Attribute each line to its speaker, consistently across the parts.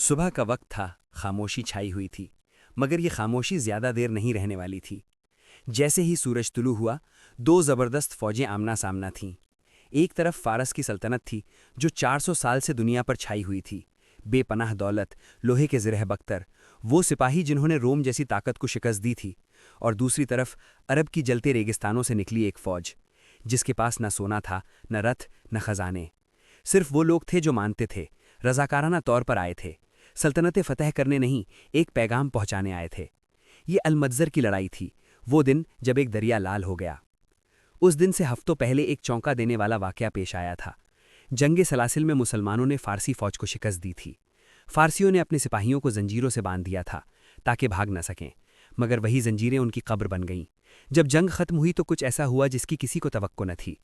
Speaker 1: صبح کا وقت تھا، خاموشی چھائی ہوئی تھی، مگر یہ خاموشی زیادہ دیر نہیں رہنے والی تھی۔ جیسے ہی سورج طلوع ہوا، دو زبردست فوجیں آمنا سامنا تھیں۔ ایک طرف فارس کی سلطنت تھی جو 400 سال سے دنیا پر چھائی ہوئی تھی، بے پناہ دولت، لوہے کے زرہ بختر، وہ سپاہی جنہوں نے روم جیسی طاقت کو شکست دی تھی، اور دوسری طرف عرب کی جلتے ریگستانوں سے نکلی ایک فوج، جس کے پاس نہ سونا تھا، نہ رتھ، نہ خزانے۔ صرف وہ لوگ تھے جو مانتے تھے، رضاکارانہ طور پر آئے تھے، سلطنت فتح کرنے نہیں، ایک پیغام پہنچانے آئے تھے۔ یہ المتزر کی لڑائی تھی، وہ دن جب ایک دریا لال ہو گیا۔ اس دن سے ہفتوں پہلے ایک چونکا دینے والا واقعہ پیش آیا تھا۔ جنگ سلاسل میں مسلمانوں نے فارسی فوج کو شکست دی تھی۔ فارسیوں نے اپنے سپاہیوں کو زنجیروں سے باندھ دیا تھا تاکہ بھاگ نہ سکیں، مگر وہی زنجیریں ان کی قبر بن گئیں۔ جب جنگ ختم ہوئی تو کچھ ایسا ہوا جس کی کسی کو توقع نہ تھی۔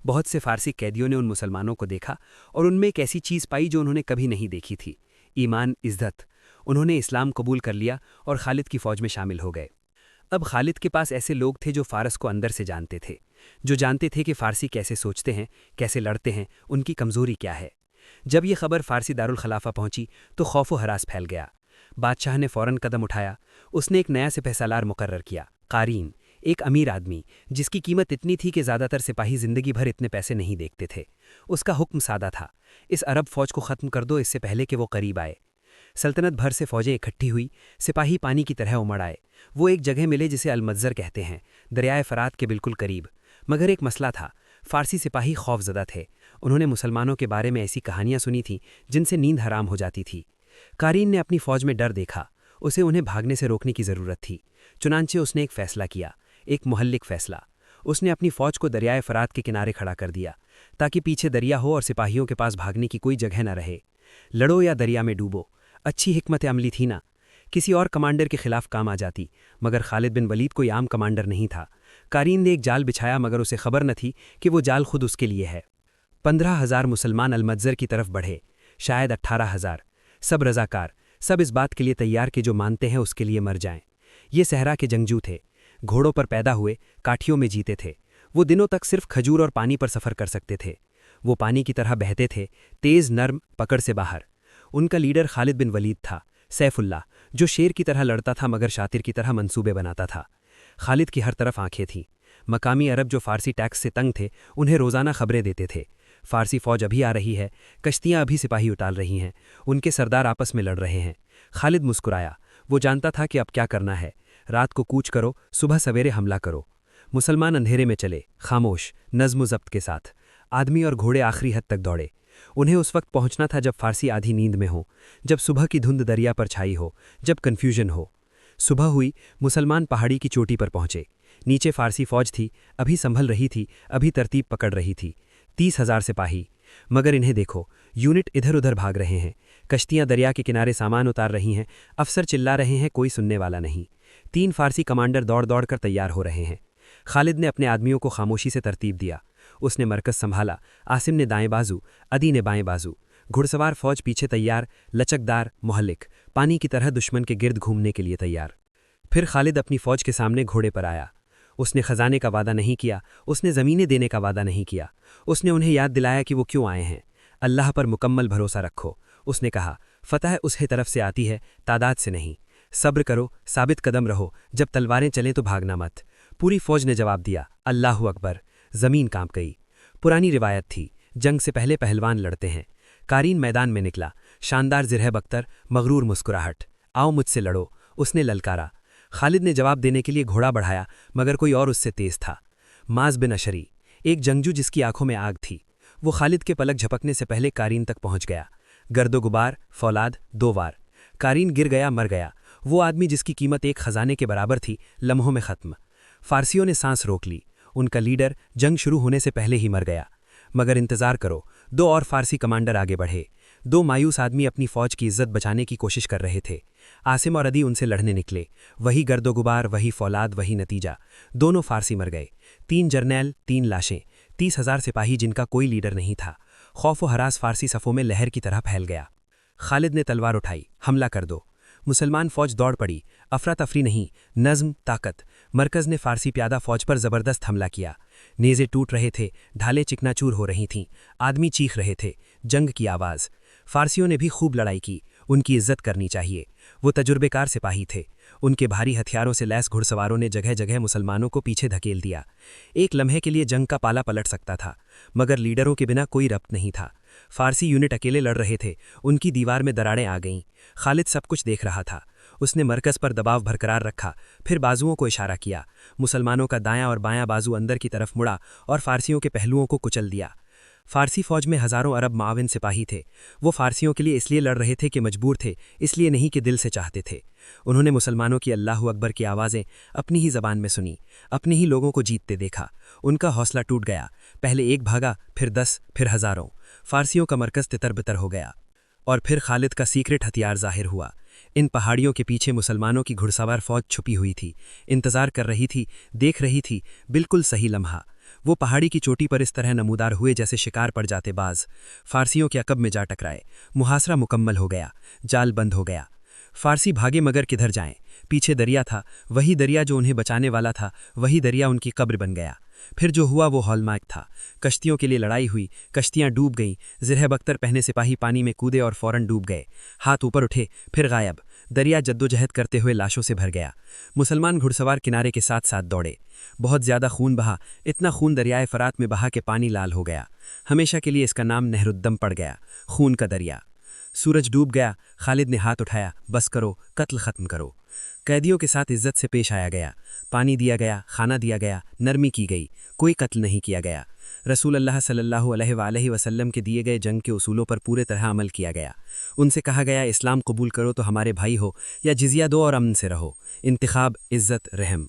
Speaker 1: بہت سے فارسی قیدیوں نے ان مسلمانوں کو دیکھا اور ان میں ایک ایسی چیز پائی جو انہوں نے کبھی نہیں دیکھی تھی: ایمان، عزت۔ انہوں نے اسلام قبول کر لیا اور خالد کی فوج میں شامل ہو گئے۔ اب خالد کے پاس ایسے لوگ تھے جو فارس کو اندر سے جانتے تھے، جو جانتے تھے کہ فارسی کیسے سوچتے ہیں، کیسے لڑتے ہیں، ان کی کمزوری کیا ہے۔ جب یہ خبر فارسی دارالخلافہ پہنچی تو خوف و ہراس پھیل گیا۔ بادشاہ نے فوراً قدم اٹھایا۔ اس نے ایک نیا سپہ سالار مقرر کیا، قارین، ایک امیر آدمی جس کی قیمت اتنی تھی کہ زیادہ تر سپاہی زندگی بھر اتنے پیسے نہیں دیکھتے تھے۔ اس کا حکم سادہ تھا: اس عرب فوج کو ختم کر دو اس سے پہلے کہ وہ قریب آئے۔ سلطنت بھر سے فوجیں اکٹھی ہوئی، سپاہی پانی کی طرح امڑ آئے۔ وہ ایک جگہ ملے جسے المتزر کہتے ہیں، دریائے فرات کے بالکل قریب۔ مگر ایک مسئلہ تھا، فارسی سپاہی خوف زدہ تھے۔ انہوں نے مسلمانوں کے بارے میں ایسی کہانیاں سنی تھیں جن سے نیند حرام ہو جاتی تھی۔ قارین نے اپنی فوج میں ڈر دیکھا، اسے انہیں بھاگنے سے روکنے کی ضرورت تھی۔ چنانچہ اس نے ایک فیصلہ کیا، ایک مہلک فیصلہ۔ اس نے اپنی فوج کو دریائے فرات کے کنارے کھڑا کر دیا تاکہ پیچھے دریا ہو اور سپاہیوں کے پاس بھاگنے کی کوئی جگہ نہ رہے۔ لڑو یا دریا میں ڈوبو، اچھی حکمت عملی تھی نا؟ کسی اور کمانڈر کے خلاف کام آ جاتی، مگر خالد بن ولید کوئی عام کمانڈر نہیں تھا۔ قارین نے ایک جال بچھایا مگر اسے خبر نہ تھی کہ وہ جال خود اس کے لیے ہے۔ 15,000 مسلمان المتزر کی طرف بڑھے، شاید 18,000۔ سب رضاکار، سب اس بات کے لیے تیار کہ جو مانتے ہیں اس کے لیے مر جائیں۔ یہ صحرا کے جنگجو تھے، گھوڑوں پر پیدا ہوئے، کاٹھیوں میں جیتے تھے۔ وہ دنوں تک صرف کھجور اور پانی پر سفر کر سکتے تھے۔ وہ پانی کی طرح بہتے تھے، تیز، نرم، پکڑ سے باہر۔ ان کا لیڈر خالد بن ولید تھا، سیف اللہ، جو شیر کی طرح لڑتا تھا مگر شاطر کی طرح منصوبے بناتا تھا۔ خالد کی ہر طرف آنکھیں تھیں۔ مقامی عرب جو فارسی ٹیکس سے تنگ تھے انہیں روزانہ خبریں دیتے تھے: فارسی فوج ابھی آ رہی ہے، کشتیاں ابھی سپاہی اٹال رہی ہیں، ان کے سردار آپس میں لڑ رہے ہیں۔ خالد مسکرایا، وہ جانتا تھا کہ اب کیا کرنا ہے۔ رات کو کوچ کرو، صبح سویرے حملہ کرو۔ مسلمان اندھیرے میں چلے، خاموش، نظم و ضبط کے ساتھ۔ آدمی اور گھوڑے آخری حد تک دوڑے۔ انہیں اس وقت پہنچنا تھا جب فارسی آدھی نیند میں ہو، جب صبح کی دھند دریا پر چھائی ہو، جب کنفیوژن ہو۔ صبح ہوئی، مسلمان پہاڑی کی چوٹی پر پہنچے۔ نیچے فارسی فوج تھی، ابھی سنبھل رہی تھی، ابھی ترتیب پکڑ رہی تھی۔ 30,000 سپاہی، مگر انہیں دیکھو، یونٹ ادھر ادھر بھاگ رہے ہیں، کشتیاں دریا کے کنارے سامان اتار رہی ہیں، افسر چلا رہے ہیں، کوئی سننے والا نہیں۔ 3 فارسی کمانڈر دوڑ دوڑ کر تیار ہو رہے ہیں۔ خالد نے اپنے آدمیوں کو خاموشی سے ترتیب دیا۔ اس نے مرکز سنبھالا، عاصم نے دائیں بازو، عدی نے بائیں بازو۔ گھڑسوار فوج پیچھے تیار، لچکدار، مہلک، پانی کی طرح دشمن کے گرد گھومنے کے لیے تیار۔ پھر خالد اپنی فوج کے سامنے گھوڑے پر آیا۔ اس نے خزانے کا وعدہ نہیں کیا، اس نے زمینیں دینے کا وعدہ نہیں کیا۔ اس نے انہیں یاد دلایا کہ وہ کیوں آئے ہیں۔ اللہ پر مکمل بھروسہ رکھو، اس نے کہا۔ فتح اس ہی طرف سے آتی ہے، تعداد سے نہیں۔ صبر کرو، ثابت قدم رہو، جب تلواریں چلیں تو بھاگنا مت۔ پوری فوج نے جواب دیا، اللہ اکبر۔ زمین کانپ گئی۔ پرانی روایت تھی، جنگ سے پہلے پہلوان لڑتے ہیں۔ قارین میدان میں نکلا، شاندار زرہ بختر، مغرور مسکراہٹ۔ آؤ مجھ سے لڑو، اس نے للکارا۔ خالد نے جواب دینے کے لیے گھوڑا بڑھایا مگر کوئی اور اس سے تیز تھا۔ معاذ بن اشری، ایک جنگجو جس کی آنکھوں میں آگ تھی، وہ خالد کے پلک جھپکنے سے پہلے قارین تک پہنچ گیا۔ گرد و غبار، فولاد، 2 وار۔ قارین گر گیا، مر گیا۔ وہ آدمی جس کی قیمت ایک خزانے کے برابر تھی، لمحوں میں ختم۔ فارسیوں نے سانس روک لی۔ ان کا لیڈر جنگ شروع ہونے سے پہلے ہی مر گیا۔ مگر انتظار کرو، 2 اور فارسی کمانڈر آگے بڑھے۔ 2 مایوس آدمی اپنی فوج کی عزت بچانے کی کوشش کر رہے تھے۔ عاصم اور عدی ان سے لڑنے نکلے۔ وہی گرد و غبار، وہی فولاد، وہی نتیجہ۔ دونوں فارسی مر گئے۔ 3 جرنیل، 3 لاشیں، 30,000 سپاہی جن کا کوئی لیڈر نہیں تھا۔ خوف و ہراس فارسی صفوں میں لہر کی طرح پھیل گیا۔ خالد نے تلوار اٹھائی، حملہ کر دو۔ مسلمان فوج دوڑ پڑی، افراتفری نہیں، نظم، طاقت۔ مرکز نے فارسی پیادہ فوج پر زبردست حملہ کیا۔ نیزے ٹوٹ رہے تھے، ڈھالیں چکنا چور ہو رہی تھیں، آدمی چیخ رہے تھے، جنگ کی آواز۔ فارسیوں نے بھی خوب لڑائی کی،
Speaker 2: ان کی عزت کرنی چاہیے۔ وہ تجربے کار سپاہی تھے۔ ان کے بھاری ہتھیاروں سے لیس گھڑسواروں نے جگہ جگہ مسلمانوں کو پیچھے دھکیل دیا۔ ایک لمحے کے لیے جنگ کا پالا پلٹ سکتا تھا، مگر لیڈروں کے بنا کوئی ربط نہیں تھا۔ فارسی یونٹ اکیلے لڑ رہے تھے، ان کی دیوار میں دراڑیں آ گئیں۔ خالد سب کچھ دیکھ رہا تھا۔ اس نے مرکز پر دباؤ برقرار رکھا، پھر بازوؤں کو اشارہ کیا۔ مسلمانوں کا دایاں اور بایاں بازو اندر کی طرف مڑا اور فارسیوں کے پہلوؤں کو کچل دیا۔ فارسی فوج میں ہزاروں عرب معاون سپاہی تھے۔ وہ فارسیوں کے لیے اس لیے لڑ رہے تھے کہ مجبور تھے، اس لیے نہیں کہ دل سے چاہتے تھے۔ انہوں نے مسلمانوں کی اللہ اکبر کی آوازیں اپنی ہی زبان میں سنی، اپنے ہی لوگوں کو جیتتے دیکھا۔ ان کا حوصلہ ٹوٹ گیا۔ پہلے ایک بھاگا، پھر 10، پھر ہزاروں۔ فارسیوں کا مرکز تتر بتر ہو گیا۔ اور پھر خالد کا سیکرٹ ہتھیار ظاہر ہوا۔ ان پہاڑیوں کے پیچھے مسلمانوں کی گھڑسوار فوج چھپی ہوئی تھی، انتظار کر رہی تھی، دیکھ رہی تھی، بالکل صحیح لمحہ۔ وہ پہاڑی کی چوٹی پر اس طرح نمودار ہوئے جیسے شکار پڑ جاتے باز، فارسیوں کے عقب میں جا ٹکرائے۔ محاصرہ مکمل ہو گیا، جال بند ہو گیا۔ فارسی بھاگے مگر کدھر جائیں؟ پیچھے دریا تھا، وہی دریا جو انہیں بچانے والا تھا، وہی دریا ان کی قبر بن گیا۔ پھر جو ہوا وہ ہالمارک تھا۔ کشتیوں کے لیے لڑائی ہوئی، کشتیاں ڈوب گئیں، زرہ بختر پہنے سپاہی پانی میں کودے اور فوراً ڈوب گئے۔ ہاتھ اوپر اٹھے، پھر غائب۔ دریا جدوجہد کرتے ہوئے لاشوں سے بھر گیا۔ مسلمان گھڑسوار کنارے کے ساتھ ساتھ دوڑے۔ بہت زیادہ خون بہا، اتنا خون دریائے فرات میں بہا کہ پانی لال ہو گیا۔ ہمیشہ کے لیے اس کا نام نہر الدم پڑ گیا، خون کا دریا۔ سورج ڈوب گیا۔ خالد نے ہاتھ اٹھایا، بس کرو، قتل ختم کرو۔ قیدیوں کے ساتھ عزت سے پیش آیا گیا، پانی دیا گیا، کھانا دیا گیا، نرمی کی گئی، کوئی قتل نہیں کیا گیا۔ رسول اللہ صلی اللہ علیہ وآلہ وسلم کے دیے گئے جنگ کے اصولوں پر پورے طرح عمل کیا گیا۔ ان سے کہا گیا اسلام قبول کرو تو ہمارے بھائی ہو، یا جزیہ دو اور امن سے رہو۔ انتخاب، عزت، رحم۔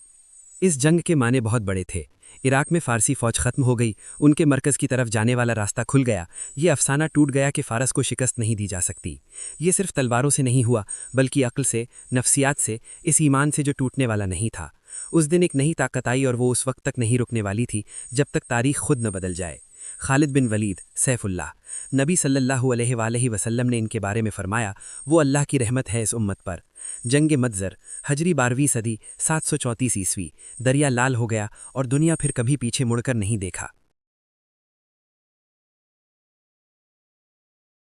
Speaker 2: اس جنگ کے معنی بہت بڑے تھے۔ عراق میں فارسی فوج ختم ہو گئی، ان کے مرکز کی طرف جانے والا راستہ کھل گیا۔ یہ افسانہ ٹوٹ گیا کہ فارس کو شکست نہیں دی جا سکتی۔ یہ صرف تلواروں سے نہیں ہوا، بلکہ عقل سے، نفسیات سے، اس ایمان سے جو ٹوٹنے والا نہیں تھا۔ اس دن ایک نئی طاقت آئی اور وہ اس وقت تک نہیں رکنے والی تھی جب تک تاریخ خود نہ بدل جائے۔ خالد بن ولید، سیف اللہ۔ نبی صلی اللہ علیہ وآلہ وسلم نے ان کے بارے میں فرمایا، وہ اللہ کی رحمت ہے اس امت پر۔ جنگ مدزر، ہجری 12ویں صدی، 734 عیسوی۔ دریا لال ہو گیا اور دنیا پھر کبھی پیچھے مڑ کر نہیں دیکھا۔